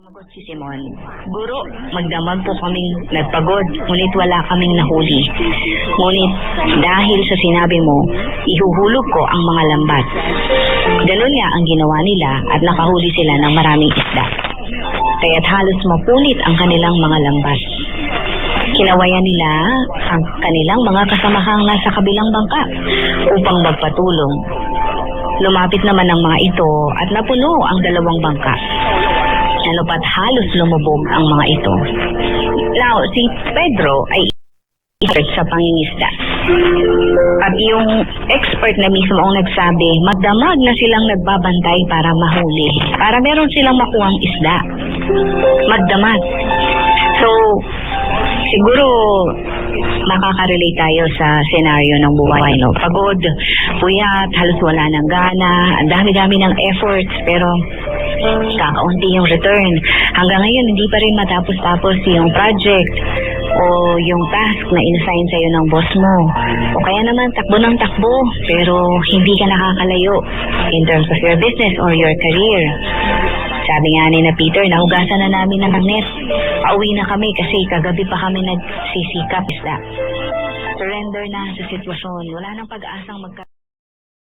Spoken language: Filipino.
Sumagot si Simon, "Guro, magdamag po kaming nagpagod, ngunit wala kaming nahuli. Ngunit dahil sa sinabi mo, ihuhulog ko ang mga lambat." Ganun nga ang ginawa nila at nakahuli sila ng maraming isda. Kaya't halos mapunit ang kanilang mga lambat. Kinawayan nila ang kanilang mga kasamahang nasa kabilang bangka upang magpatulong. Lumapit naman ang mga ito at napuno ang dalawang bangka. Ano pat halos lumubog ang mga ito. Now, si Pedro ay expert sa pangingisda. At yung expert na mismo ang nagsabi, magdamag na silang nagbabantay para mahuli. Para meron silang makuhang isda. Magdamag. So, siguro makaka-relate tayo sa senaryo ng buhay, no? Pagod, puyat, halos wala ng gana, ang dami-dami ng efforts, pero kakaunti yung return. Hanggang ngayon, hindi pa rin matapos-tapos yung project o yung task na inassign sa'yo ng boss mo. O kaya naman, takbo ng takbo, pero hindi ka nakakalayo in terms of your business or your career. Sabi nga ni na Peter, nahugasan na namin ng net. Pauwi na kami kasi kagabi pa kami nagsisikap. Surrender na sa sitwasyon. Wala nang pag-asang